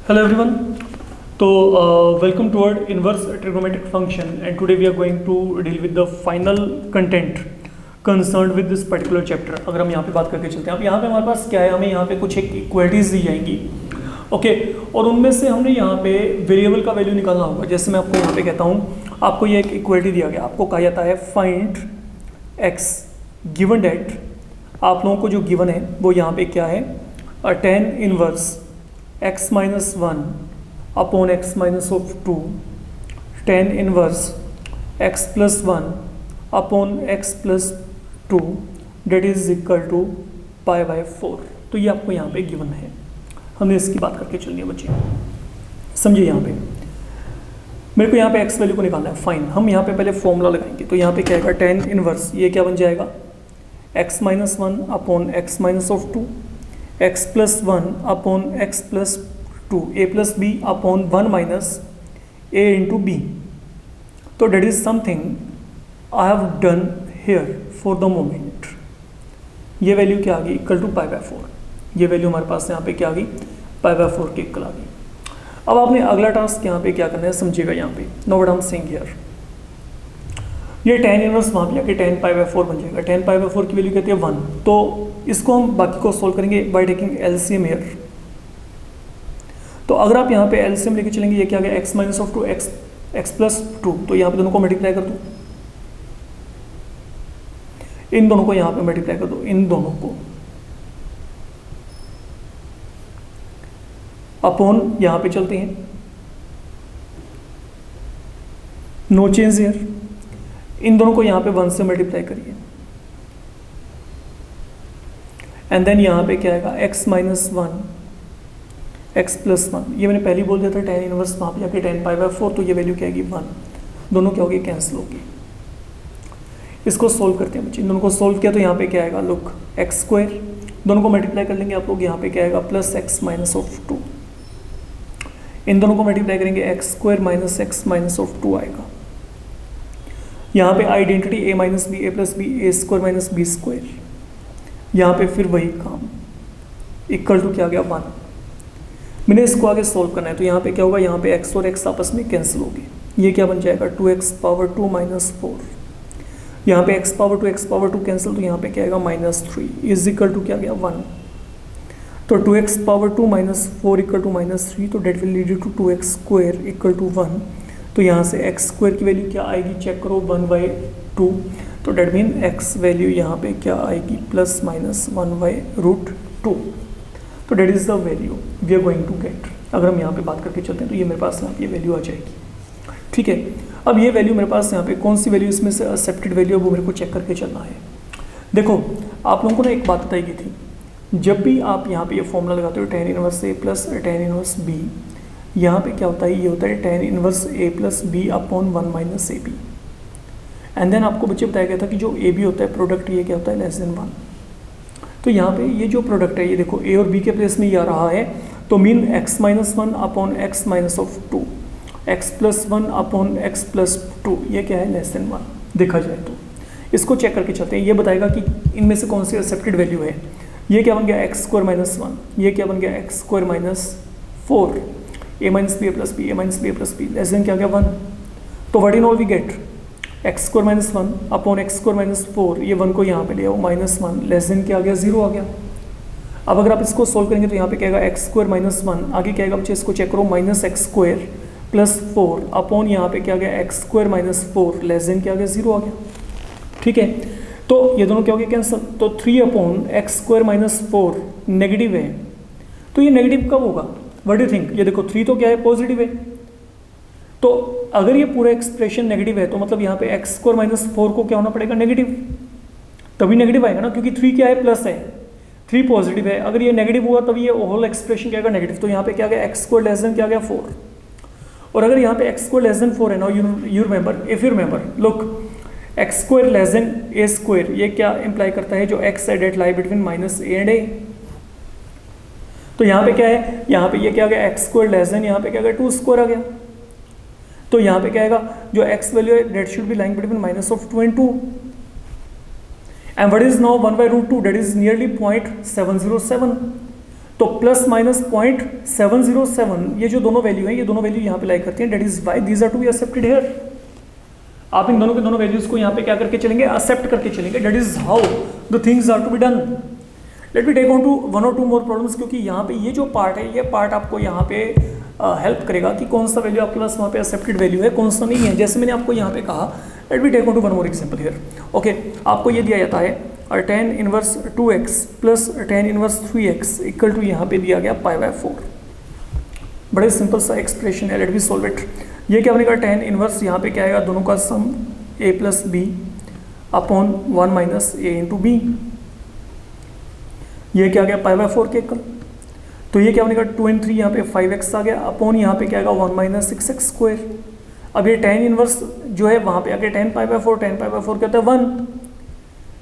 Hello everyone. So welcome toward inverse trigonometric function, and today we are going to deal with the final content concerned with this particular chapter. अगर हम यहाँ पे बात करके चलते हैं, अब यहाँ पे हमारे पास क्या है, हमें यहाँ पे कुछ एक इक्वेलिटीज दी जाएंगी, ओके और उनमें से हमने यहाँ पे वेरिएबल का वैल्यू निकालना होगा। जैसे मैं आपको यहाँ पे कहता हूँ, आपको ये एक इक्वेलिटी दिया गया, आपको कहा जाता है फाइंड एक्स गिवन डेट। आप लोगों को जो गिवन है वो यहाँ पे क्या है, tan inverse x minus 1 upon x minus of 2 tan inverse x plus 1 upon x plus 2 that is equal to pi by 4। तो ये आपको यहाँ पे गिवन है, हमने इसकी बात करके चलनी है बच्चे, समझिए। यहाँ पे मेरे को यहाँ पे x वैल्यू को निकालना है, फाइन। हम यहाँ पे पहले फॉर्मूला लगाएंगे, तो यहाँ पे क्या आएगा, tan इनवर्स ये क्या बन जाएगा, x minus 1 upon x minus of 2 x plus 1 upon x plus 2 a plus B upon 1 minus a into b. तो that is something I have done here for the moment. ये value क्या आ गई, equal to pi by 4। ये value हमारे पास यहाँ पे क्या आ गई, पाई बाय 4 के इक्वल आ गई। अब आपने अगला टास्क यहाँ पे क्या करना है, समझिएगा। यहाँ पे know what I am saying here, ये tan इनवर्स वहाँ पे जाके tan पाई बाय 4 बन जाएगा। tan पाई बाय 4 की वैल्यू कहती है 1। तो इसको हम बाकी को सॉल्व करेंगे बाय टेकिंग एलसीएम हियर। तो अगर आप यहाँ पे एलसीएम लेके चलेंगे, ये क्या आ गया, x minus of 2 x plus 2। तो यहाँ पे दोनों को मल्टीप्लाई कर दो, इन दोनों को यहाँ पे मल्टीप्लाई कर दो, इन दोनों को अपॉन यहाँ पे चलते हैं, नो चेंज हियर। इन दोनों को यहाँ पे 1 से मल्टीप्लाई करिए, एंड देन यहाँ पे क्या आएगा, x माइनस 1 x प्लस 1। ये मैंने पहले ही बोल दिया था, tan इनवर्स वहाँ पे जाके tan पाई बाय 4। तो ये वैल्यू क्या आएगी, 1। दोनों क्या होगी, कैंसिल होगी। इसको सोल्व करते हैं बच्चे, इन दोनों को सोल्व किया तो यहाँ पे क्या आएगा, लुक x स्क्वायर, दोनों को मल्टीप्लाई कर लेंगे आप लोग, यहाँ पे क्या आएगा, प्लस x माइनस ऑफ 2। इन दोनों को मल्टीप्लाई करेंगे, x square minus x minus of 2 आएगा। यहाँ पे identity a minus B A plus B A square minus B square. यहाँ पे फिर वही काम, इक्वल टू क्या आ गया, 1। मैंने इसको आगे सोल्व करना है, तो यहाँ पे क्या होगा, यहाँ पे x और x आपस में कैंसिल होगी। ये क्या बन जाएगा, 2x पावर 2 माइनस 4। यहाँ पे x power 2 x power 2 cancel, तो यहाँ पे क्या आएगा, माइनस 3 इज इक्वल टू क्या आ गया, 1। तो 2x power 2 minus 4 equal to minus 3, तो that will lead to 2x square equal to 1। तो यहाँ से x स्क्वायर की वैल्यू क्या आएगी, चेक करो, 1/2। तो डेट मीन x वैल्यू यहाँ पे क्या आएगी, प्लस माइनस 1/√2। तो that is the value we are going to get. अगर हम यहाँ पे बात करके चलते हैं तो ये मेरे पास यहाँ पे ये वैल्यू आ जाएगी, ठीक है। अब ये वैल्यू मेरे पास यहाँ पे कौन सी वैल्यू इसमें से एक्सेप्टेड वैल्यू है, वो मेरे को चेक करके चलना है। देखो आप लोगों को ना एक बात बताई गई थी, जब भी आप यहाँ पे ये फॉर्मूला लगाते हो tan inverse a plus tan inverse b, यहाँ पे क्या होता है, ये होता है tan inverse a plus B upon 1 minus A B. And then आपको बच्चे बताया गया था कि जो ए बी होता है प्रोडक्ट, ये क्या होता है, लेस देन 1। तो यहाँ पे ये जो प्रोडक्ट है, ये देखो ए और बी के प्लेस में ये आ रहा है, तो mean x minus 1 upon x minus of 2, x plus 1 upon x plus 2, ये क्या है, लेस देन 1 देखा जाए तो। इसको चेक करके चलते हैं, ये बताएगा कि इनमें से कौन सी एक्सेप्टेड वैल्यू है। ये क्या बन गया, x स्क्वायर माइनस 1, ये क्या बन गया, x square minus 4, a minus B plus B, a minus B plus B, less than क्या गया, 1। तो what in all we get, x square minus 1 upon x square minus 4, ये 1 को यहाँ पे ले आओ, माइनस 1, लेस देन क्या आ गया, 0 आ गया। अब अगर आप इसको सोल्व करेंगे तो यहाँ पे क्या आएगा, x स्क्वायर माइनस 1, आगे क्या आएगा बच्चे, इसको चेक करो, minus x square plus 4 upon यहाँ पे क्या आ गया, x square minus 4, less than क्या आ गया, 0 आ गया, ठीक है। तो ये दोनों क्या हो गया, कैंसिल। तो 3 upon x square minus 4 negative है, तो ये नेगेटिव कब होगा, व्हाट डू यू थिंक। ये देखो 3 तो क्या है, पॉजिटिव है। तो अगर ये पूरा एक्सप्रेशन नेगेटिव है, तो मतलब यहाँ पे x स्क्वायर माइनस 4 को क्या होना पड़ेगा, नेगेटिव, तभी नेगेटिव आएगा ना, क्योंकि 3 क्या है, प्लस है, 3 पॉजिटिव है। अगर ये नेगेटिव हुआ तभी ये होल एक्सप्रेशन क्या आएगा, नेगेटिव। तो यहाँ पे क्या आ गया, x स्क्वायर लेस देन क्या आ गया, 4। और अगर यहाँ पे x स्क्वायर लेस देन 4 है ना, you remember, if you remember, look x square less than a square, ये क्या इंप्लाई करता है, जो x है date lie between minus a and a। तो यहाँ पे क्या है, यहाँ पे ये क्या आ गया, x स्क्वायर लेस देन, यहाँ पे क्या आ गया, 2 स्क्वायर आ गया। तो यहाँ पे क्या आएगा, जो x वैल्यू है that should be lying between minus of 2 and 2, and what is now 1/√2, that is nearly 0.707। तो प्लस माइनस 0.707 ये जो दोनों वैल्यू है, ये दोनों वैल्यू यहाँ पे लाई करती हैं, that is why these are to be accepted here. आप इन दोनों के दोनों वैल्यूज को यहाँ पे क्या करके चलेंगे, एक्सेप्ट करके चलेंगे, that is how the things are to be done. Let me take on to 1 और 2 मोर प्रॉब्लम्स, क्योंकि यहाँ पे ये जो पार्ट है, ये पार्ट आपको यहाँ पे हेल्प करेगा कि कौन सा वैल्यू आपके पास वहाँ पे एक्सेप्टेड वैल्यू है, कौन सा नहीं है। जैसे मैंने आपको यहाँ पे कहा, let me take on to 1 more example here. Okay, आपको ये दिया जाता है tan inverse 2x plus tan inverse 3x equal to यहाँ पे दिया गया π/4। बड़े सिंपल सा एक्सप्रेशन है, लेट मी सॉल्व इट। ये क्या बनेगा, tan इनवर्स यहाँ पे क्या आएगा, दोनों का sum a plus B upon 1 minus a into B. ये क्या आ गया, π/4 के इक्वल। तो ये क्या बनेगा, 2 and 3 यहाँ पे 5x आ गया अपॉन यहाँ पे क्या आएगा 1 माइनस 6x स्क्वायर। अब ये tan इनवर्स जो है वहाँ पे आगे tan π/4 क्या होता है 1,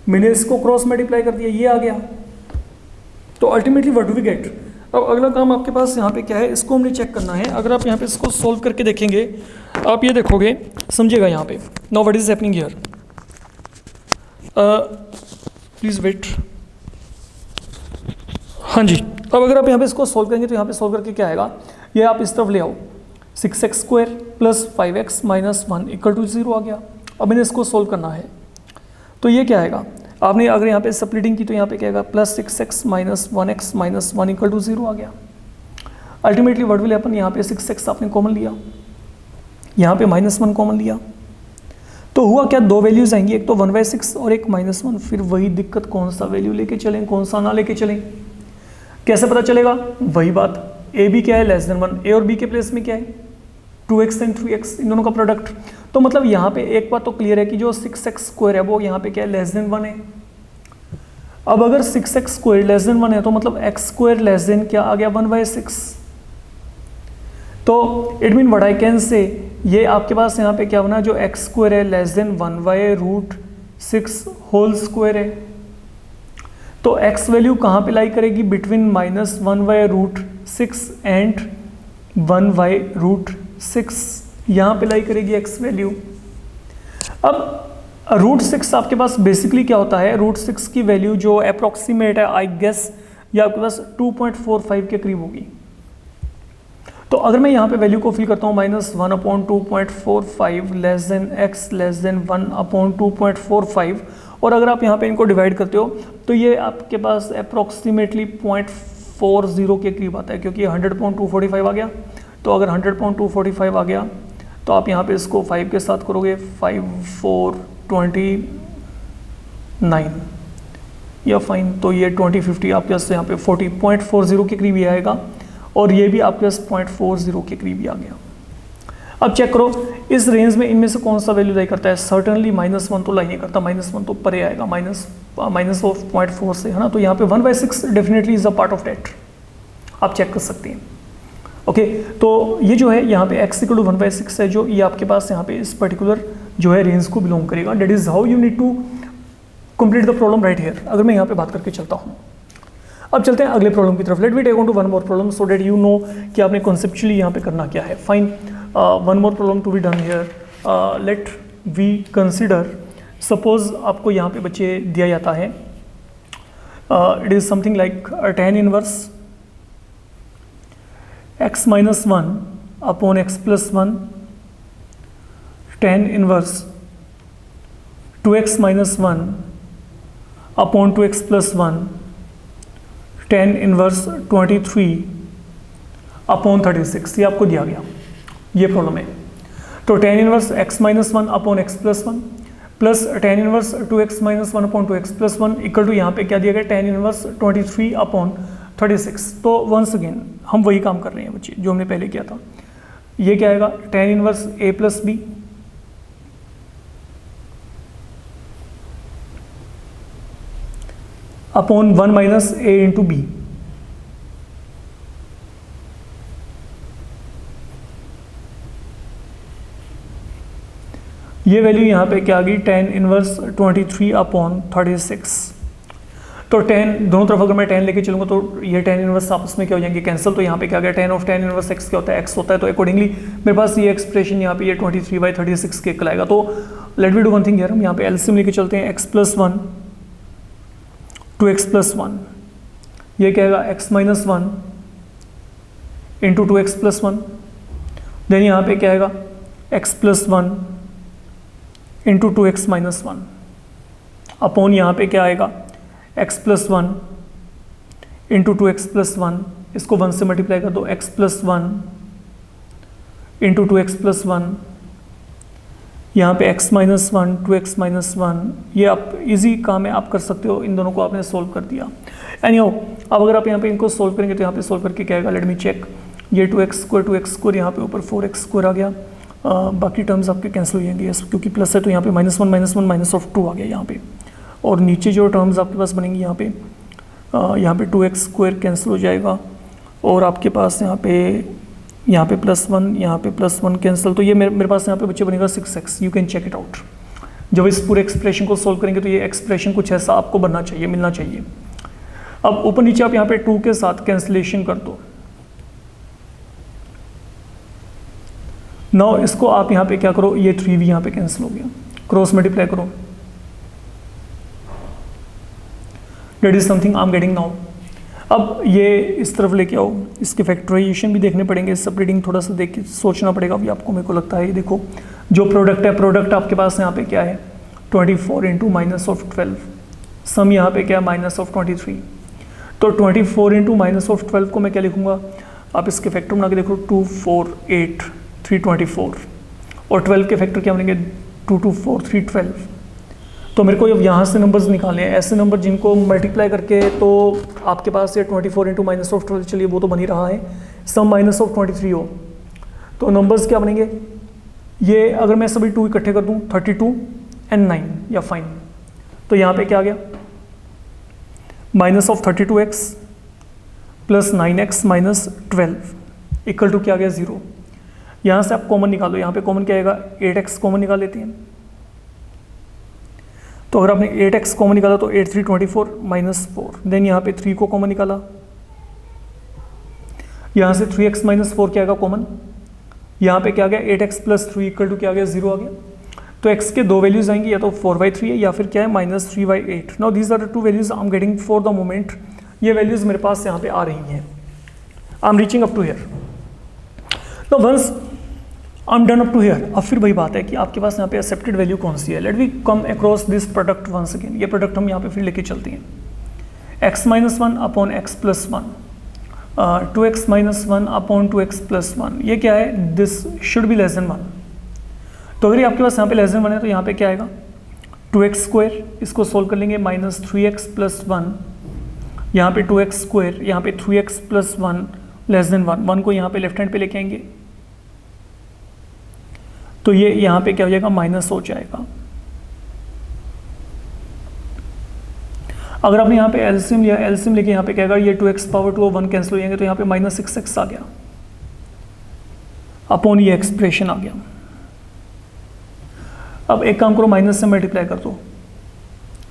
मैंने इसको क्रॉस मल्टीप्लाई कर दिया, ये आ गया। तो ultimately what do we get. अब अगला काम आपके पास यहाँ पे क्या है, इसको हमने चेक करना है। अगर आप यहाँ पे इसको सॉल्व करके देखेंगे, आप ये देखोगे, समझिएगा यहाँ पे। Now what is happening here, please wait. हाँ जी, अब अगर आप यहाँ पे इसको सॉल्व करेंगे तो यहाँ पे सॉल्व करके क्या आएगा, ये आप इस तरफ ले आओ, 6x square plus 5x minus 1 equal to 0 आ गया। अब मैंने इसको सॉल्व करना है, तो ये क्या आएगा, आपने अगर यहाँ पे स्प्लिटिंग की तो यहाँ पे क्या आएगा, plus 6x minus 1x minus 1 equal to 0 आ गया। अल्टीमेटली व्हाट विल हैपन, यहाँ पे 6x आपने कॉमन लिया, यहाँ पे -1 कॉमन लिया, तो हुआ क्या, दो वैल्यूज आएंगी, एक तो 1/6 और एक -1। फिर वही दिक्कत, कौन सा वैल्यू लेके चलें, कौन सा ना लेके चलें, कैसे पता चलेगा, वही बात, ए बी क्या है, लेस देन 1, ए और बी के प्लेस में क्या है 2x एंड 3x, इन दोनों का प्रोडक्ट। तो मतलब यहाँ पे एक बात तो क्लियर है कि जो 6x स्क्वायर है वो यहाँ पे क्या है, लेस देन 1 है। अब अगर 6x स्क्वायर लेस देन 1 है तो मतलब x स्क्वायर लेस देन क्या आ गया, 1/6। तो it mean what I can say, ये आपके पास यहाँ पे क्या बना, जो x स्क्वायर है लेस देन 1/√6 होल स्क्वायर है। तो x वैल्यू कहाँ पे लाई करेगी, बिटवीन -1/√6 एंड 1/√6, यहाँ पे लाई करेगी x वैल्यू। अब √6 आपके पास बेसिकली क्या होता है, √6 की वैल्यू जो अप्रोक्सीमेट है, आई गेस ये आपके पास 2.45 के करीब होगी। तो अगर मैं यहाँ पे वैल्यू को फिल करता हूँ, -1/2.45 less than x less than 1/2.45, और अगर आप यहाँ पे इनको डिवाइड करते हो तो ये आपके पास अप्रोक्सीमेटली 0.40 के करीब आता है, क्योंकि 100.245 आ गया। तो अगर 100.245 आ गया तो आप यहाँ पे इसको 5 के साथ करोगे, 5 4 29 या फाइन, तो ये 2050 आपके पास यहाँ पे 40.40 के करीब ही आएगा, और ये भी आपके पास 0.40 के करीब ही आ गया। अब चेक करो इस रेंज में इनमें से कौन सा वैल्यू लाई करता है, सर्टनली -1 तो लाई नहीं करता, -1 तो परे आएगा, माइनस 0.4 से, है ना। तो यहाँ पे 1/6 definitely is a part of that, आप चेक कर सकते हैं। ओके, तो ये जो है यहाँ पे x = 1/6 है, जो ये आपके पास यहाँ पे इस पर्टिकुलर जो है रेंज को बिलोंग करेगा। That is how you need to complete the problem right here. अगर मैं यहाँ पे बात करके चलता हूँ, अब चलते हैं अगले प्रॉब्लम की तरफ। Let me take on to 1 more problem so that you know कि आपने कॉन्सेप्चुअली यहाँ पे करना क्या है। Fine, 1 more problem to be done here. Let we consider, suppose आपको यहाँ पे बच्चे दिया जाता है, it is something like tan inverse x minus 1 upon x plus 1 tan inverse 2x minus 1 upon 2x plus 1 tan inverse 23 upon 36, ये आपको दिया गया, ये प्रॉब्लम है। तो tan inverse x minus 1 upon x plus 1 plus tan inverse 2x minus 1 upon 2x plus 1 equal to यहाँ पे क्या दिया गया, tan इनवर्स 23 upon 36। तो वंस अगेन हम वही काम कर रहे हैं बच्चे जो हमने पहले किया था। ये क्या आएगा, tan inverse a plus B upon 1 minus a into B. ये वैल्यू यहाँ पे क्या आ गई, tan इनवर्स 23 अपॉन 36। तो tan दोनों तरफ अगर मैं tan लेके चलूँगा तो ये tan इनवर्स आपस में क्या हो जाएंगे, कैंसिल। तो यहाँ पे क्या गया, tan of tan inverse x क्या होता है, x होता है। तो अकॉर्डिंगली मेरे पास ये एक्सप्रेशन यहाँ पे ये 23/36 के कल आएगा। तो let we do one thing यार, हम यहाँ पे एलसीएम लेके चलते हैं, x + 1 2x + 1 ये क्या आएगा x minus one into two X plus one, then यहाँ पे क्या आएगा x plus one into two X minus one, upon यहाँ पे क्या आएगा x plus one into two X plus one, इसको वन से मल्टीप्लाई कर दो, x plus one into two X plus one, यहाँ पे x minus one two X minus one. ये आप इजी काम है, आप कर सकते हो, इन दोनों को आपने सोल्व कर दिया। एनीहाउ अब अगर आप यहाँ पे इनको सोल्व करेंगे तो यहाँ पे सोल्व करके क्या आएगा, लेट मी चेक, ये टू एक्स स्क्वायर यहाँ पे ऊपर 4x स्क्वायर आ गया, बाकी टर्म्स आपके कैंसिल हो जाएंगे क्योंकि प्लस है तो यहाँ पे minus one minus of two आ गया यहाँ पे, और नीचे जो टर्म्स आपके पास बनेंगी यहाँ पे 2x स्क्वायर कैंसिल हो जाएगा, और आपके पास यहाँ पे प्लस वन कैंसिल, तो ये मेरे पास यहाँ पे बच्चे बनेगा 6x। You can check it out. जब इस पूरे एक्सप्रेशन को सोल्व करेंगे तो ये एक्सप्रेशन कुछ ऐसा आपको बनना चाहिए, मिलना चाहिए। अब ऊपर नीचे आप यहाँ पे 2 के साथ कैंसिलेशन कर दो। नाउ इसको आप यहाँ पे क्या करो, ये 3 भी यहाँ पे कैंसिल हो गया, क्रॉस मल्टीप्लाई करो, that is something I am getting now. अब ये इस तरफ लेके आओ, इसके फैक्टराइजेशन भी देखने पड़ेंगे, सेपरेटिंग थोड़ा सा देख के सोचना पड़ेगा अभी आपको, मेरे को लगता है। ये देखो जो प्रोडक्ट है, प्रोडक्ट आपके पास यहाँ पे क्या है 24 इंटू माइनस ऑफ 12, सम यहाँ पे क्या है माइनस ऑफ 23, तो 24 इंटू माइनस ऑफ 12 को मैं क्या लिखूँगा, आप इसके फैक्टर बना के देखो, 2 4 8 324, और 12 के फैक्टर क्या बनेंगे 2 2 4 3 12। तो मेरे को अब यहाँ से नंबर्स निकालने हैं, ऐसे नंबर जिनको मल्टीप्लाई करके, तो आपके पास ये 24 इंटू माइनस ऑफ 12, चलिए वो तो बन ही रहा है, सम माइनस ऑफ 23 हो, तो नंबर्स क्या बनेंगे, ये अगर मैं सभी 2 इकट्ठे कर दूँ 32 एंड 9 या फाइन, तो यहाँ पे क्या आ गया minus of 32x plus 9x minus 12 equal to क्या आ गया 0। यहाँ से आप कॉमन निकालो, यहाँ पे कॉमन क्या आएगा 8x कॉमन निकाल लेते हैं, तो अगर आपने 8x कॉमन निकाला तो 8 3 24 माइनस 4, देन यहाँ पे 3 को कॉमन निकाला, यहाँ से 3x माइनस 4 क्या आएगा कॉमन, यहाँ पे क्या आ गया 8x प्लस 3 इक्वल टू क्या आ गया 0 आ गया। तो x के 2 वैल्यूज आएंगी, या तो 4/3 है या फिर क्या है minus 3/8। Now these are the 2 values I am getting for the moment, ये वैल्यूज मेरे पास यहाँ पे आ रही हैं, I am reaching up to here. Now once I am done up to here, अब फिर वही बात है कि आपके पास यहाँ पे एक्सेप्टेड वैल्यू कौन सी है। Let we come across this product once again, ये प्रोडक्ट हम यहाँ पे फिर लेके चलते हैं, x minus one upon x plus one, 2x minus one upon 2x plus one, ये क्या है, this should be less than 1। तो अगर ये आपके पास यहाँ पे लेस देन 1 है तो यहाँ पे क्या आएगा 2x स्क्वायर, इसको सोल्व कर लेंगे, माइनस 3x प्लस 1, यहाँ पे 2x स्क्वायर, यहाँ पे 3x प्लस 1 लेस देन 1, 1 को यहाँ पे लेफ्ट हैंड पे लेके आएंगे, तो ये यहाँ पे क्या हो जाएगा माइनस हो जाएगा। अगर आपने यहाँ पे एलसीएम लिया, एलसीएम लेके यहाँ पे क्या आएगा, ये 2x पावर 2 और 1 कैंसिल हो जाएंगे, तो यहाँ पे माइनस 6x आ गया, अपॉन ये एक्सप्रेशन आ गया। अब एक काम करो, माइनस से मल्टीप्लाई कर दो,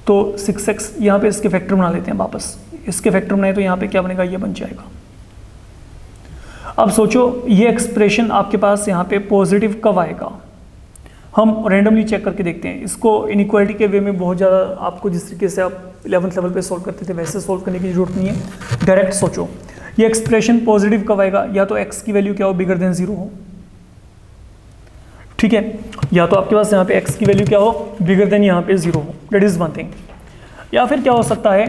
तो 6x यहाँ पे इसके फैक्टर बना लेते हैं वापस, इसके फैक्टर बनाए तो यहाँ पे क्या बनेगा, ये बन जाएगा। अब सोचो ये एक्सप्रेशन आपके पास यहाँ पे पॉजिटिव कब आएगा, हम रैंडमली चेक करके देखते हैं। इसको इनइक्वालिटी के वे में बहुत ज़्यादा आपको जिस तरीके से आप 11th लेवल पे सॉल्व करते थे वैसे सॉल्व करने की जरूरत नहीं है, डायरेक्ट सोचो ये एक्सप्रेशन पॉजिटिव कब आएगा, या तो x की वैल्यू क्या हो, बिगर देन 0 हो, ठीक है, या तो आपके पास यहाँ पे x की वैल्यू क्या हो, बिगर देन यहाँ पे 0 हो, दैट इज वन थिंग। या फिर क्या हो सकता है,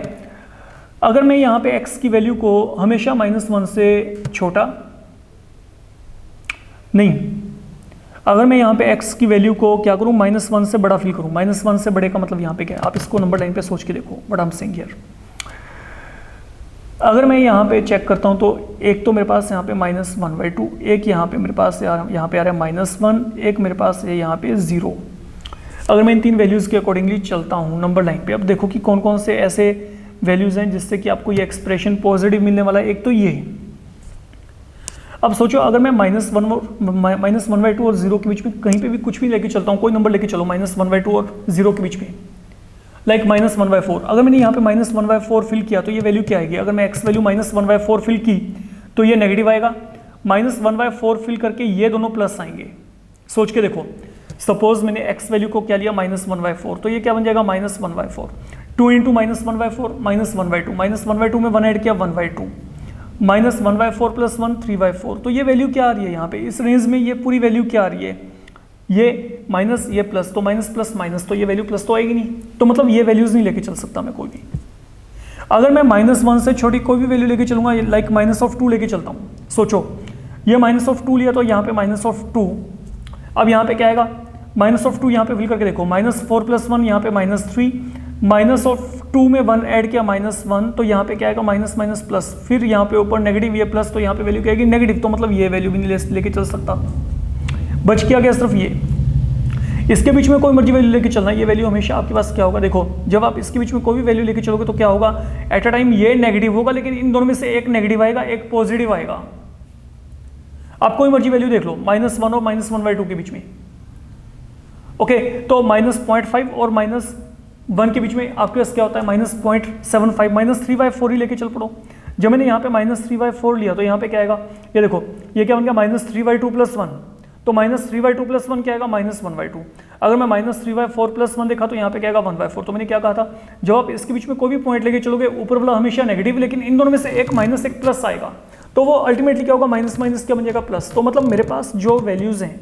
अगर मैं यहाँ पे x की वैल्यू को हमेशा -1 से छोटा नहीं, अगर मैं यहाँ पे x की वैल्यू को क्या करूँ, -1 से बड़ा फील करूँ, -1 से बड़े का मतलब यहाँ पे क्या है, आप इसको नंबर लाइन पे सोच के देखो, but I am saying here. अगर मैं यहाँ पे चेक करता हूँ तो एक तो मेरे पास यहाँ पे -1/2, एक यहाँ पे मेरे पास यहाँ पे आ रहा है -1, एक मेरे पास है यहाँ पे 0। अगर मैं इन 3 वैल्यूज़ के अकॉर्डिंगली चलता हूँ नंबर लाइन पे, अब देखो कि कौन कौन से ऐसे वैल्यूज़ हैं जिससे कि आपको ये एक्सप्रेशन पॉजिटिव मिलने वाला है। एक तो ये, अब सोचो अगर मैं -1/2 और 0 के बीच में कहीं पे भी कुछ भी लेके चलता हूँ, कोई नंबर लेके चलो -1/2 और 0 के बीच में, लाइक -1/4, अगर मैंने यहाँ पे -1/4 फिल किया तो ये वैल्यू क्या आएगी, अगर मैं x वैल्यू -1/4 फिल की तो ये नेगेटिव आएगा, -1/4 फिल करके ये दोनों प्लस आएंगे। सोच के देखो, सपोज मैंने x वैल्यू को क्या लिया -1/4, तो ये क्या बन जाएगा -1/4, 2 इंटू माइनस 1/4 माइनस 1/2, माइनस 1/2 में 1 ऐड किया 1/2, माइनस 1/4 प्लस 1 3/4। तो ये वैल्यू क्या आ रही है यहाँ पे इस रेंज में, ये पूरी वैल्यू क्या आ रही है, ये माइनस ये प्लस, तो माइनस प्लस माइनस, तो ये वैल्यू प्लस तो आएगी नहीं, तो मतलब ये वैल्यूज नहीं लेके चल सकता मैं कोई भी। अगर मैं -1 से छोटी कोई भी वैल्यू लेके चलूंगा, लाइक -2 लेके चलता हूँ, सोचो ये -2 लिया तो यहाँ पे -2, अब यहाँ पे क्या आएगा -2 यहाँ पे फिल करके देखो, -4 प्लस 1 यहाँ पे -3, -2 में 1 ऐड किया -1, तो यहाँ पे क्या आएगा माइनस माइनस प्लस, फिर यहाँ पे ऊपर नेगेटिव ये प्लस, तो यहाँ पे वैल्यू क्या आएगी नेगेटिव, तो मतलब ये वैल्यू भी नहीं लेके चल सकता। बच क्या गया सिर्फ ये, इसके बीच में कोई मर्जी वैल्यू लेके चलना, ये वैल्यू हमेशा आपके पास क्या होगा, देखो जब आप इसके बीच में कोई भी वैल्यू लेके चलोगे तो क्या होगा, एट अ टाइम ये नेगेटिव होगा, लेकिन इन दोनों में से एक नेगेटिव आएगा एक पॉजिटिव आएगा। आप कोई मर्जी वैल्यू देख लो, -1 और -1/2 के बीच में, ओके, तो -0.5 और -1 के बीच में आपके पास क्या होता है -0.75, -3/4 ही लेके चल पड़ो। जब मैंने यहाँ पे -3/4 लिया तो यहाँ पे क्या आएगा, ये देखो ये क्या बन गया -3/2 प्लस 1, तो -3/2 प्लस 1 क्या आएगा -1/2। अगर मैं -3/4 प्लस 1 देखा तो यहाँ पे क्या आएगा 1/4। तो मैंने क्या कहा था, जब आप इसके बीच में कोई भी पॉइंट लेके चलोगे ऊपर वाला हमेशा नेगेटिव, लेकिन इन दोनों में से एक माइनस एक प्लस आएगा, तो वो अल्टीमेटली क्या होगा माइनस माइनस क्या बन जाएगा प्लस। तो मतलब मेरे पास जो वैल्यूज हैं,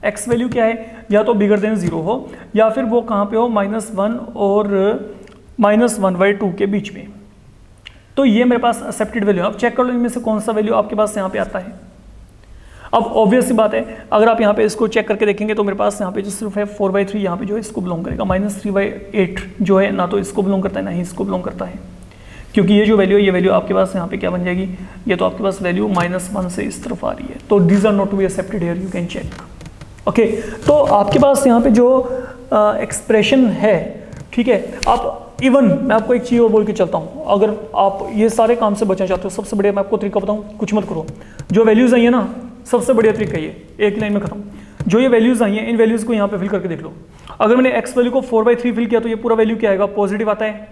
एक्स वैल्यू क्या है, या तो बिगर देन 0 हो या फिर वो कहाँ पे हो -1 और -1/2 के बीच में। तो ये मेरे पास एक्सेप्टेड वैल्यू है। अब चेक कर लो इनमें से कौन सा वैल्यू आपके पास यहाँ पे आता है। अब ऑब्वियस सी बात है, अगर आप यहाँ पे इसको चेक करके देखेंगे तो मेरे पास यहाँ पे जो सिर्फ है 4/3 यहाँ पे जो है इसको बिलोंग करेगा, -3/8 जो है ना तो इसको बिलोंग करता है ना ही इसको बिलोंग करता है, क्योंकि ये जो वैल्यू है ये वैल्यू आपके पास यहाँ पे क्या बन जाएगी, ये तो आपके पास वैल्यू -1 से इस तरफ आ रही है। तो these are not to be accepted here, you can check, okay. तो आपके पास यहाँ पे जो एक्सप्रेशन है, ठीक है, आप इवन मैं आपको एक चीज़ और बोल के चलता हूँ, अगर आप ये सारे काम से बचना चाहते हो, सबसे बढ़िया मैं आपको तरीका बताऊँ, कुछ मत करो, जो वैल्यूज़ आई है ना, सबसे बढ़िया तरीका ये, एक लाइन में खत्म। जो ये वैल्यूज़ आई हैं इन वैल्यूज़ को यहाँ पे फिल करके देख लो। अगर मैंने एक्स वैल्यू को 4/3 फिल किया तो ये पूरा वैल्यू क्या आएगा, पॉजिटिव आता है,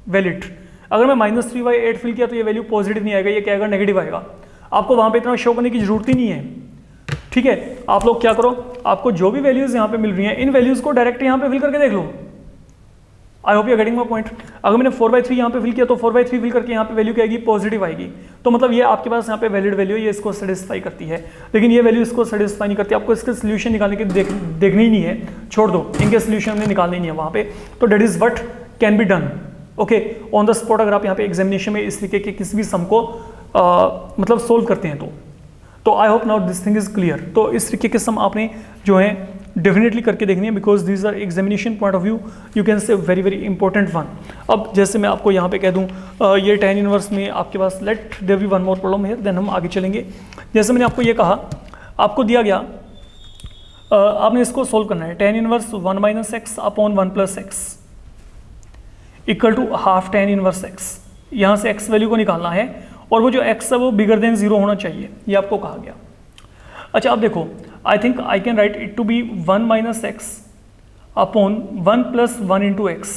वैलिड। अगर मैं -3/8 फिल किया तो ये वैल्यू पॉजिटिव नहीं आएगा, ये क्या आएगा, नेगेटिव आएगा। आपको वहाँ पे इतना शो करने की जरूरत ही नहीं है, ठीक है। आप लोग क्या करो, आपको जो भी वैल्यूज़ यहाँ पे मिल रही हैं इन वैल्यूज़ को डायरेक्ट यहाँ पे फिल करके देख लो। I hope you are getting my point. अगर मैंने 4/3 यहाँ पे फिल किया तो 4/3 फिल करके यहाँ पे वैल्यू क्या आएगी, पॉजिटिव आएगी, तो मतलब ये आपके पास यहाँ पे वैलिड वैल्यू है, ये इसको सेटिस्फाई करती है। लेकिन ये वैल्यू इसको सेटिस्फाई नहीं करती, आपको इसके सोल्यूशन निकालने की देखनी ही नहीं है, छोड़ दो, इनके सोल्यूशन हमने निकालने नहीं है वहाँ पे। तो that is what can be done, okay, on the spot. अगर आप यहाँ पे एग्जामिनेशन में इस तरीके के किसी भी सम को मतलब सोल्व करते हैं तो I hope now this thing is clear. तो इस तरीके के सम आपने जो है डेफिनेटली करके देखनी है, because this are examination point of view you can say very very important one. अब जैसे मैं आपको यहाँ पे कह दूँ ये tan इनवर्स में आपके पास, let there be one more problem here, then हम आगे चलेंगे। जैसे मैंने आपको ये कहा, आपको दिया गया आपने इसको सोल्व करना है, tan inverse 1 - x upon 1 + x equal to half tan inverse x। यहाँ से x वैल्यू को निकालना है और वो जो x है वो बिगर देन 0 होना चाहिए, ये आपको कहा गया। अच्छा, अब देखो, I think I can write it to be 1 - x upon 1 + 1 × x।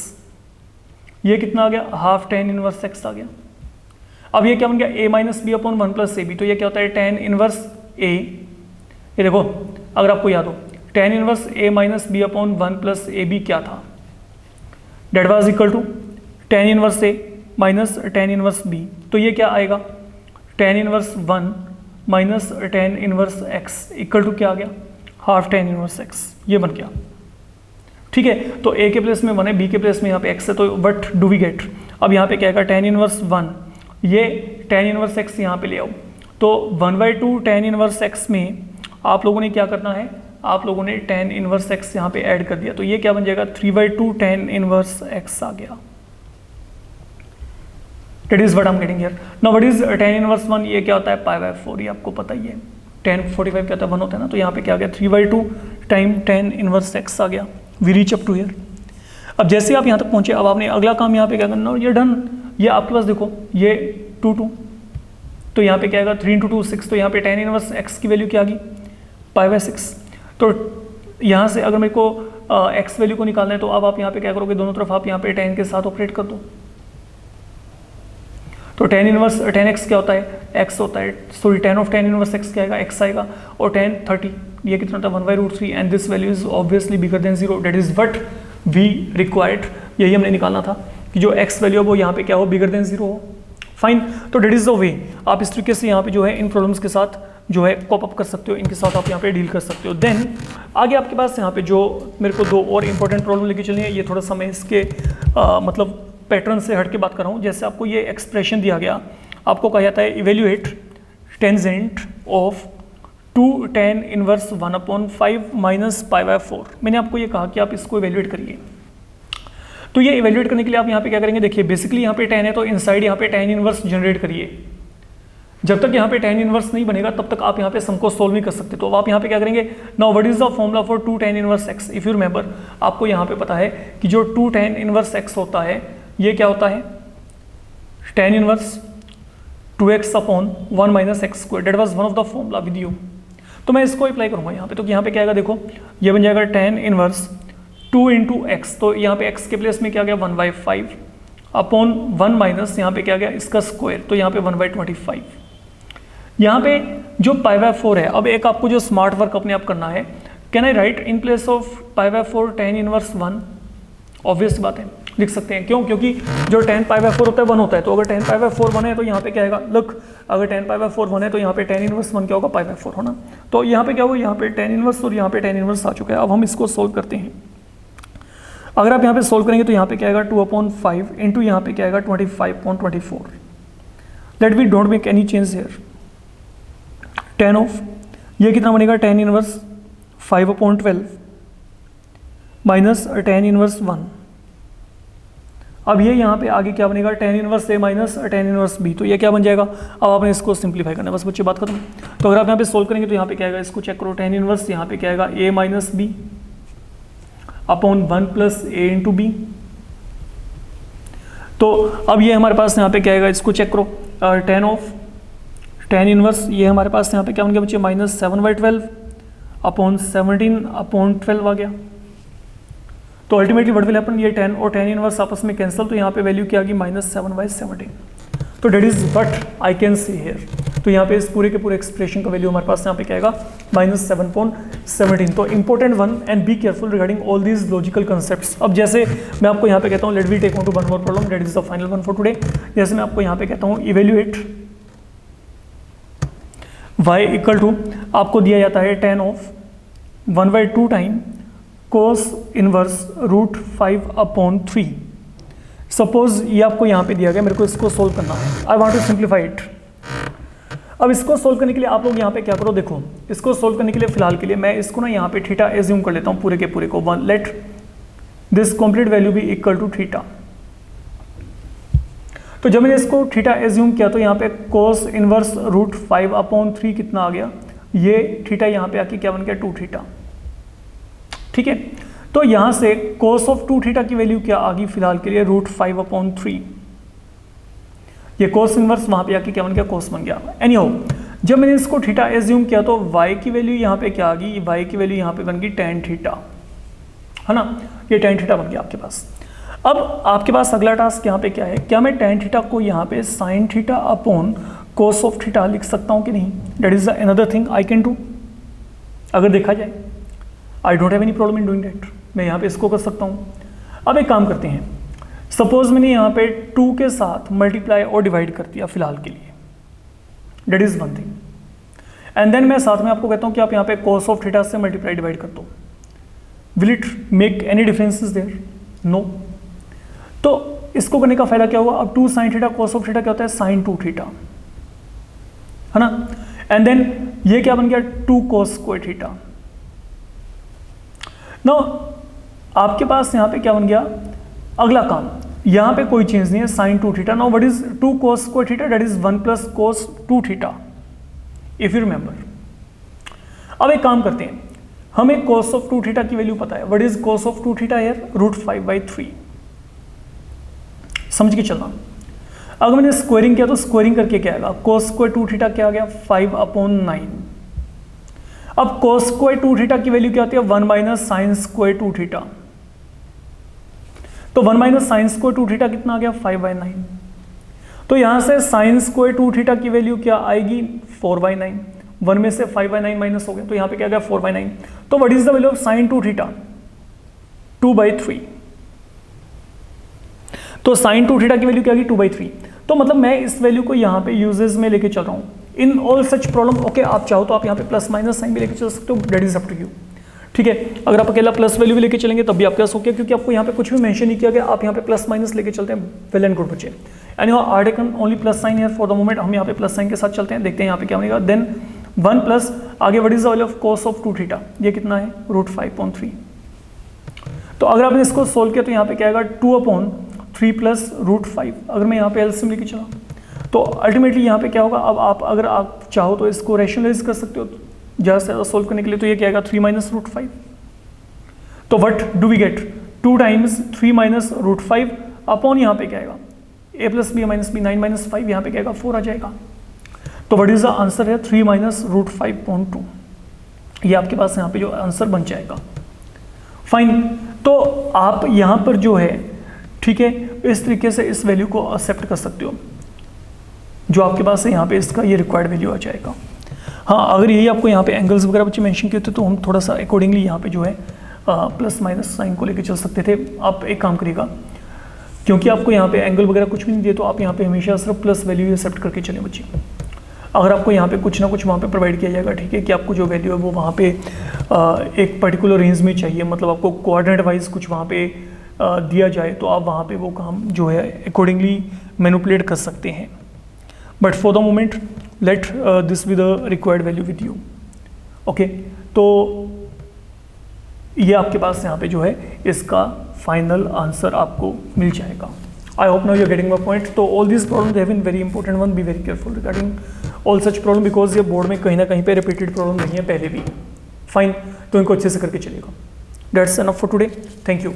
ये कितना आ गया, हाफ tan इनवर्स x आ गया। अब ये क्या बन गया, a - b अपॉन 1 + ab। तो ये क्या होता है, tan इनवर्स a। ये देखो, अगर आपको याद हो, tan inverse a - b upon 1 + ab क्या था, that was equal to tan inverse a minus tan inverse b। तो ये क्या आएगा, tan inverse 1 minus tan inverse x equal to क्या आ गया, हाफ tan इनवर्स x। ये बन गया, ठीक है। तो a के प्लेस में 1 है, b के प्लेस में यहाँ पे x है, तो व्हाट डू वी गेट। अब यहाँ पे क्या आएगा, tan इनवर्स 1, ये tan इनवर्स x यहाँ पे ले आओ, तो 1/2 tan इनवर्स x में आप लोगों ने क्या करना है, आप लोगों ने tan इनवर्स x यहाँ पे ऐड कर दिया, तो ये क्या बन जाएगा, 3/2 tan इनवर्स x आ गया। That is what I'm getting here. Now what is tan inverse 1, ये क्या होता है, π/4, ये आपको पता ही है। tan 45 क्या होता है, 1 होता है ना, तो यहाँ पे क्या आ गया, 3/2 टाइम tan इनवर्स x आ गया। We reach up to here. अब जैसे आप यहाँ तक पहुँचे, अब आपने अगला काम यहाँ पे क्या करना, ये डन। ये आपके पास देखो, ये 2 तो यहाँ पे क्या आएगा, 3 × 2 6, तो यहाँ पे tan इनवर्स x की वैल्यू क्या आ गई, π/6। तो यहाँ से अगर मेरे को x वैल्यू को निकालना है, तो अब आप यहाँ पे क्या करोगे, दोनों तरफ आप यहाँ पे tan के साथ ऑपरेट कर दो। तो tan इनवर्स tan x क्या होता है, x होता है, sorry tan of tan inverse x क्या आएगा, x आएगा, और tan 30 ये कितना होता है, 1/√3, and this value is obviously bigger than 0। That is what we required, यही हमने निकालना था। कि जो x वैल्यू है वो यहाँ पे क्या हो, बिगर देन 0 हो। फाइन, तो डेट इज द वे आप इस तरीके से यहाँ पे जो है इन प्रॉब्लम्स के साथ जो है कॉप अप कर सकते हो, इनके साथ आप यहाँ पे डील कर सकते हो। देन आगे आपके पास यहाँ पे जो मेरे को 2 और इंपॉर्टेंट प्रॉब्लम लेके चलनी है, ये थोड़ा सा मैं इसके मतलब पैटर्न से हट के बात कर रहा हूँ। जैसे आपको ये एक्सप्रेशन दिया गया, आपको कहा जाता है evaluate tangent of 2 tan inverse 1/5 minus π/4। मैंने आपको ये कहा कि आप इसको इवेल्युएट करिए। तो ये इवेल्युएट करने के लिए आप यहाँ पे क्या करेंगे, देखिए बेसिकली यहाँ पे tan है तो इनसाइड यहाँ पे tan इनवर्स जनरेट करिए। जब तक यहाँ पे tan इनवर्स नहीं बनेगा तब तक आप यहाँ पे सम को सोल्व नहीं कर सकते। तो अब आप यहाँ पे क्या करेंगे, now what is the formula for 2 tan inverse x। If you remember, आपको यहाँ पे पता है कि जो 2 tan इनवर्स x होता है ये क्या होता है, tan inverse 2x upon 1 minus x square. That was one of the formula with you. तो मैं इसको अप्लाई करूँगा यहाँ पे। तो यहाँ पे क्या आएगा, देखो ये बन जाएगा tan इनवर्स 2 इंटू एक्स। तो यहाँ पे x के प्लेस में क्या गया 1/5 अपॉन 1 माइनस यहाँ पे क्या गया इसका स्क्वायर, तो यहाँ पे 1/25। यहाँ पे जो π/4 है, अब एक आपको जो स्मार्ट वर्क अपने आप करना है, can I write in place of π/4 tan inverse 1। Obvious बात है, लिख सकते हैं। क्यों? क्योंकि जो tan π/4 होता है 1 होता है। तो अगर tan π/4 1 है तो यहाँ पे क्या आएगा, लुक अगर tan π/4 1 है तो यहाँ पे tan इनवर्स 1 क्या होगा, π/4 होना। तो यहाँ पे क्या होगा, यहाँ पे tan इनवर्स और यहाँ पे tan इनवर्स आ चुका है। अब हम इसको सोल्व करते हैं। अगर आप यहाँ पे सोल्व करेंगे तो यहाँ पे क्या आएगा 2/5 इंटू यहाँ पे क्या आएगा 25/24। Let we don't make any change here. tan of ये कितना बनेगा, tan inverse 5/12 minus tan inverse 1। अब ये यहाँ पे आगे क्या बनेगा, tan inverse a minus tan inverse b। तो ये क्या बन जाएगा, अब आपने इसको सिंप्लीफाई करना है, बस बच्चे बात खत्म। तो अगर आप यहाँ पे सोल्व करेंगे तो यहाँ पे क्या आएगा, इसको चेक करो, tan इनवर्स यहाँ पे क्या आएगा a minus b upon 1 plus a into b। तो अब ये हमारे पास यहाँ पे क्या आएगा, इसको चेक करो, tan ऑफ tan इनवर्स ये हमारे पास यहाँ पे क्या बन गया बच्चे, माइनस 7/12 अपॉन 17/12 आ गया। तो अल्टीमेटली व्हाट विल हैपन, ये tan और tan इनवर्स आपस में कैंसिल, तो यहाँ पे वैल्यू क्या आ गई माइनस 7/17। तो that is what I can see here. तो यहाँ पे इस पूरे के पूरे एक्सप्रेशन का वैल्यू हमारे पास यहाँ पे क्या आएगा, माइनस 7/17। तो important one and be careful regarding all these logical concepts. अब जैसे मैं आपको यहाँ पे कहता हूँ, let we take on to one more problem, that is the final one for today. जैसे मैं आपको यहाँ पे कहता हूँ इवेल्युएट y इक्वल टू, आपको दिया जाता है tan of 1/2 time cos inverse √5/3। Suppose ये आपको यहाँ पे दिया गया, मेरे को इसको सोल्व करना है, I want to simplify it. अब इसको सोल्व करने के लिए आप लोग यहाँ पे क्या करो, देखो इसको सोल्व करने के लिए फिलहाल के लिए मैं इसको ना यहाँ पे थीटा एज्यूम कर लेता हूँ पूरे के पूरे को। 1 let this complete value be equal to theta. तो जब मैंने इसको थीटा एज्यूम किया तो यहाँ पे कोस इनवर्स √5/3 कितना आ गया, ये थीटा यहाँ पे आके क्या बन गया 2 थीटा। ठीक है, तो यहाँ से कोस ऑफ 2 थीटा की वैल्यू क्या आ गई फिलहाल के लिए √5/3। ये कोस इनवर्स वहाँ पे आके क्या बन गया, कोस बन गया। एनीहाउ जब मैंने इसको थीटा एज्यूम किया तो y की वैल्यू यहाँ पे क्या आ गई, y की वैल्यू यहाँ पे बन गई tan थीटा, है ना, ये tan थीटा बन गया आपके पास। अब आपके पास अगला टास्क यहाँ पे क्या है, क्या मैं tan थीटा को यहाँ पे sin theta upon cos of theta लिख सकता हूँ कि नहीं, that is another thing I can do. अगर देखा जाए I don't have any problem in doing that, मैं यहाँ पे इसको कर सकता हूँ। अब एक काम करते हैं, सपोज मैंने यहाँ पे 2 के साथ मल्टीप्लाई और डिवाइड कर दिया फिलहाल के लिए, that is one thing. And then मैं साथ में आपको कहता हूँ कि आप यहाँ पे कोस ऑफ थीटा से मल्टीप्लाई डिवाइड कर दो। Will it make any differences there, no. तो इसको करने का फायदा क्या हुआ, अब 2 sin theta cos of theta क्या होता है sin 2 थीटा, है ना। एंड देन ये क्या बन गया 2 cos स्क्वायर थीटा। नो आपके पास यहाँ पे क्या बन गया, अगला काम यहाँ पे कोई चेंज नहीं है, sin 2 theta. Now what is 2 cos square theta, that is 1 plus cos 2 theta if you remember. अब एक काम करते हैं, हमें cos ऑफ 2 थीटा की वैल्यू पता है, what is cos of 2 theta here √5/3। समझ के चलना, अगर मैंने स्क्वायरिंग किया तो स्क्वायरिंग करके क्या आएगा, cos स्क्वायर 2 थीटा क्या आ गया 5/9। अब cos स्क्वायर 2 थीटा की वैल्यू क्या होती है 1 माइनस sin स्क्वायर 2 थीटा। तो 1 माइनस sin स्क्वायर 2 थीटा कितना आ गया 5/9। तो यहां से sin स्क्वायर 2 थीटा की वैल्यू क्या आएगी 4/9। 1 में से 5/9 माइनस हो गया, तो यहां पे क्या आ गया 4/9। तो what is the value of sin 2 theta 2/3। तो साइन 2 थीटा की वैल्यू क्या आ गई 2/3। तो मतलब मैं इस वैल्यू को यहाँ पे यूजेस में लेके चल रहा हूँ in all such problem. Okay, आप चाहो तो आप यहाँ पे प्लस माइनस साइन भी लेके चल सकते हो, that is up to you. ठीक है, अगर आप अकेला प्लस वैल्यू भी लेके चलेंगे तब भी आपके पास हो गया, क्योंकि आपको यहाँ पे कुछ भी मेंशन नहीं किया गया, आप यहाँ पे प्लस माइनस लेके चलते हैं, वेल एंड गुड बच्चे। And are taken only plus sign here for the moment, हम यहाँ पे प्लस साइन के साथ चलते हैं, देखते हैं यहाँ पे क्या बनेगा। देन 1 प्लस आगे what is the value of cos of 2 theta, ये कितना है √5/3। तो अगर आपने इसको सोल्व किया तो यहाँ पे क्या आएगा 2/3 प्लस √5। अगर मैं यहाँ पे एलसीएम लेके चला तो अल्टीमेटली यहाँ पे क्या होगा, अब आप अगर आप चाहो तो इसको रैशनलाइज कर सकते हो ज़्यादा से ज़्यादा सोल्व करने के लिए। तो ये क्या आएगा 3 माइनस √5। तो what do we get 2 times 3 minus √5 upon यहाँ पे क्या आएगा a plus b minus b 9 minus 5, यहाँ पे क्या आएगा 4 आ जाएगा। तो व्हाट इज द आंसर है 3 माइनस √5/2। ये आपके पास यहाँ पे जो आंसर बन जाएगा। फाइन, तो आप यहाँ पर जो है ठीक है इस तरीके से इस वैल्यू को एक्सेप्ट कर सकते हो, जो आपके पास है यहाँ पे इसका ये रिक्वायर्ड वैल्यू आ जाएगा। हाँ, अगर यही आपको यहाँ पे एंगल्स वगैरह बच्चे मेंशन किए थे तो हम थोड़ा सा अकॉर्डिंगली यहाँ पे जो है प्लस माइनस साइन को लेके चल सकते थे। आप एक काम करिएगा, क्योंकि आपको यहाँ पे एंगल वगैरह कुछ भी नहीं दिए तो आप यहाँ पे हमेशा सिर्फ प्लस वैल्यू एक्सेप्ट करके चले बच्चे। अगर आपको यहाँ पे कुछ ना कुछ वहाँ पे प्रोवाइड किया जाएगा, ठीक है, कि आपको जो वैल्यू है वो वहाँ पे एक पर्टिकुलर रेंज में चाहिए, मतलब आपको कोऑर्डिनेट वाइज कुछ वहाँ पे दिया जाए, तो आप वहाँ पे वो काम जो है अकॉर्डिंगली मैनिपुलेट कर सकते हैं। But for the moment let this be the required value with you. Okay, तो ये आपके पास यहाँ पे जो है इसका फाइनल आंसर आपको मिल जाएगा। I hope now you're getting my point. तो all these problems they have been very important one. Be very careful regarding all such problem because ये बोर्ड में कहीं ना कहीं पे repeated problem नहीं है पहले भी। Fine, तो इनको अच्छे से करके चलेगा। That's enough for today. Thank you.